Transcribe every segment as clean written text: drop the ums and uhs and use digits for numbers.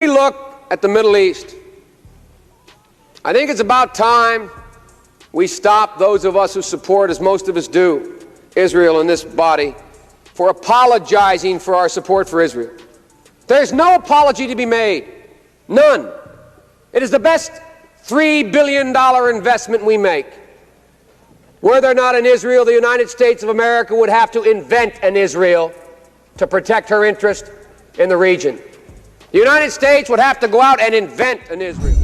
We look at the Middle East. I think it's about time we stop, those of us who support, as most of us do, Israel in this body, for apologizing for our support for Israel. There's no apology to be made. None. It is the best $3 billion investment we make. Were there not an Israel, the United States of America would have to invent an Israel to protect her interest in the region. The United States would have to go out and invent an Israel.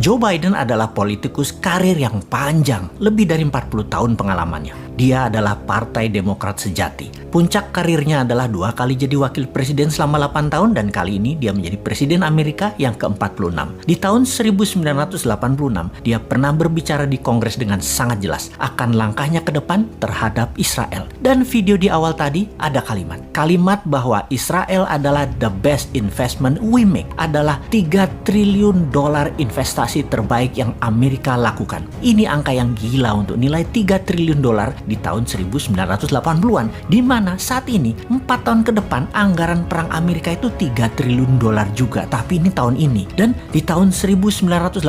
Joe Biden adalah politikus karir yang panjang, lebih dari 40 tahun pengalamannya. Dia adalah Partai Demokrat sejati. Puncak karirnya adalah 2 kali jadi wakil presiden selama 8 tahun dan kali ini dia menjadi presiden Amerika yang ke-46. Di tahun 1986, dia pernah berbicara di Kongres dengan sangat jelas akan langkahnya ke depan terhadap Israel. Dan video di awal tadi ada kalimat bahwa Israel adalah the best investment we make, adalah $3 triliun investasi terbaik yang Amerika lakukan. Ini angka yang gila untuk nilai $3 triliun di tahun 1980-an, di mana saat ini 4 tahun ke depan anggaran perang Amerika itu $3 triliun juga. Tapi ini tahun ini, dan di tahun 1986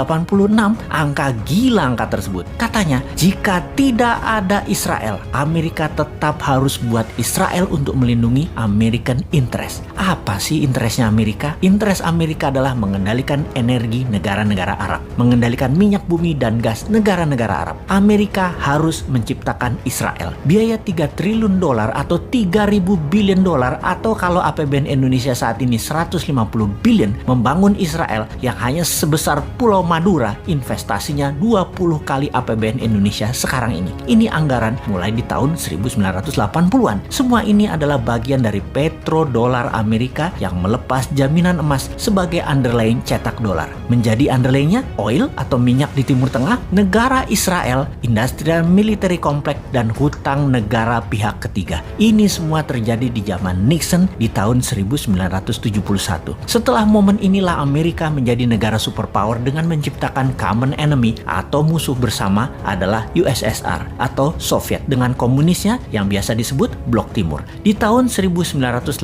angka gila angka tersebut. Katanya jika tidak ada Israel, Amerika tetap harus buat Israel untuk melindungi American interest. Apa sih interestnya Amerika? Interest Amerika adalah mengendalikan energi negara-negara Arab, mengendalikan minyak bumi dan gas negara-negara Arab. Amerika harus menciptakan Israel. Biaya $3 triliun atau 3.000 billion atau kalau APBN Indonesia saat ini 150 billion membangun Israel yang hanya sebesar Pulau Madura, investasinya 20 kali APBN Indonesia sekarang ini. Ini anggaran mulai di tahun 1980-an. Semua ini adalah bagian dari petrodolar Amerika yang melepas jaminan emas sebagai underlying cetak dolar. Menjadi underlyingnya oil atau minyak di Timur Tengah, negara Israel, industrial military complex, dan hutang negara pihak ketiga. Ini semua terjadi di zaman Nixon di tahun 1971. Setelah momen inilah Amerika menjadi negara superpower dengan menciptakan common enemy atau musuh bersama adalah USSR atau Soviet dengan komunisnya yang biasa disebut Blok Timur. Di tahun 1989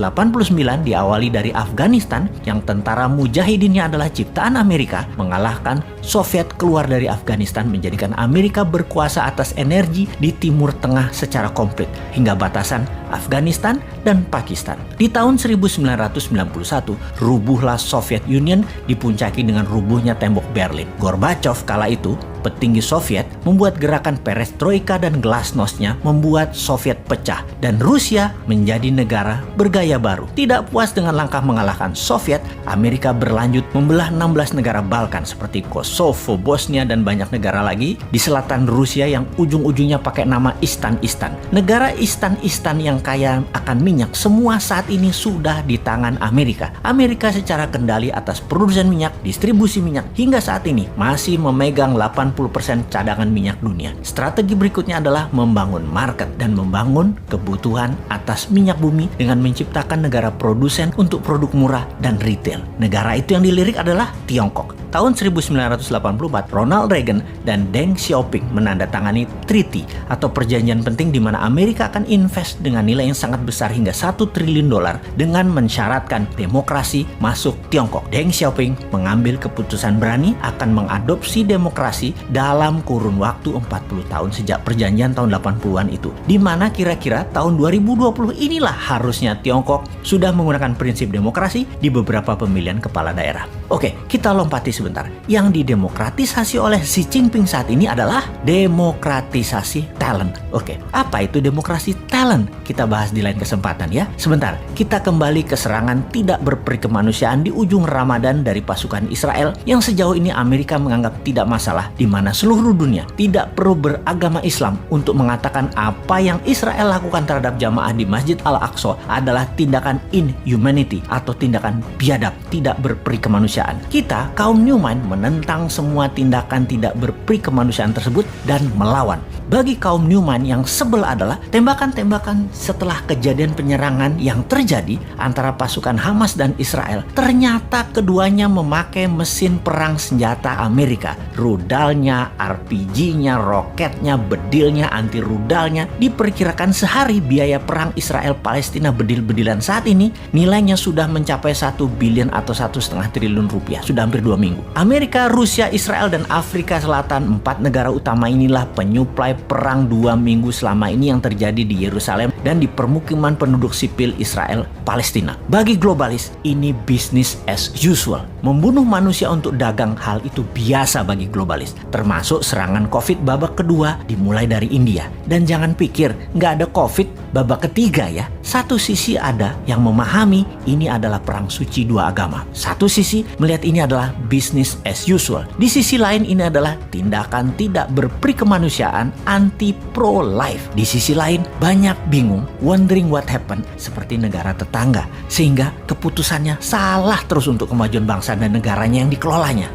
diawali dari Afghanistan yang tentara mujahidinnya adalah ciptaan Amerika, mengalahkan Soviet keluar dari Afghanistan, menjadikan Amerika berkuasa atas energi di Timur Tengah secara komplit hingga batasan Afghanistan dan Pakistan. Di tahun 1991 rubuhlah Soviet Union dipuncaki dengan rubuhnya tembok Berlin. Gorbachev kala itu, petinggi Soviet, membuat gerakan perestroika dan glasnostnya membuat Soviet pecah dan Rusia menjadi negara bergaya baru. Tidak puas dengan langkah mengalahkan Soviet, Amerika berlanjut membelah 16 negara Balkan seperti Kosovo, Bosnia, dan banyak negara lagi di selatan Rusia yang ujung-ujungnya pakai nama Istan-Istan. Negara Istan-Istan yang kaya akan minyak semua saat ini sudah di tangan Amerika. Amerika secara kendali atas produsen minyak, distribusi minyak, hingga saat ini masih memegang 80% cadangan minyak dunia. Strategi berikutnya adalah membangun market dan membangun kebutuhan atas minyak bumi dengan menciptakan negara produsen untuk produk murah dan retail. Negara itu yang dilirik adalah Tiongkok. Tahun 1984, Ronald Reagan dan Deng Xiaoping menandatangani treaty atau perjanjian penting di mana Amerika akan invest dengan nilai yang sangat besar hingga $1 triliun dengan mensyaratkan demokrasi masuk Tiongkok. Deng Xiaoping mengambil keputusan berani akan mengadopsi demokrasi dalam kurun waktu 40 tahun sejak perjanjian tahun 80-an itu. Di mana kira-kira tahun 2020 inilah harusnya Tiongkok sudah menggunakan prinsip demokrasi di beberapa pemilihan kepala daerah. Oke, kita lompati sebentar. Yang didemokratisasi oleh Xi Jinping saat ini adalah demokratisasi talent. Oke, apa itu demokrasi talent? Kita bahas di lain kesempatan ya. Sebentar, kita kembali ke serangan tidak berperi kemanusiaan di ujung Ramadan dari pasukan Israel yang sejauh ini Amerika menganggap tidak masalah, di mana seluruh dunia tidak perlu beragama Islam untuk mengatakan apa yang Israel lakukan terhadap jamaah di Masjid Al-Aqsa adalah tindakan inhumanity atau tindakan biadab, tidak berperi kemanusiaan. Kita, kaum Newman menentang semua tindakan tidak berperi kemanusiaan tersebut dan melawan. Bagi kaum Newman yang sebel adalah tembakan-tembakan setelah kejadian penyerangan yang terjadi antara pasukan Hamas dan Israel. Ternyata keduanya memakai mesin perang senjata Amerika. Rudalnya, RPG-nya, roketnya, bedilnya, anti rudalnya. Diperkirakan sehari biaya perang Israel-Palestina bedil-bedilan saat ini nilainya sudah mencapai 1 billion atau 1,5 triliun rupiah. Sudah hampir 2 minggu. Amerika, Rusia, Israel, dan Afrika Selatan, 4 negara utama inilah penyuplai perang 2 minggu selama ini yang terjadi di Yerusalem dan di permukiman penduduk sipil Israel Palestina. Bagi globalis, ini business as usual. Membunuh manusia untuk dagang, hal itu biasa bagi globalis. Termasuk serangan COVID babak kedua dimulai dari India. Dan jangan pikir nggak ada COVID babak ketiga ya. Satu sisi ada yang memahami ini adalah perang suci dua agama. Satu sisi melihat ini adalah business as usual. Di sisi lain ini adalah tindakan tidak berperi kemanusiaan anti pro-life. Di sisi lain banyak bingung, wondering what happened seperti negara tetangga. Sehingga keputusannya salah terus untuk kemajuan bangsa dan negaranya yang dikelolanya.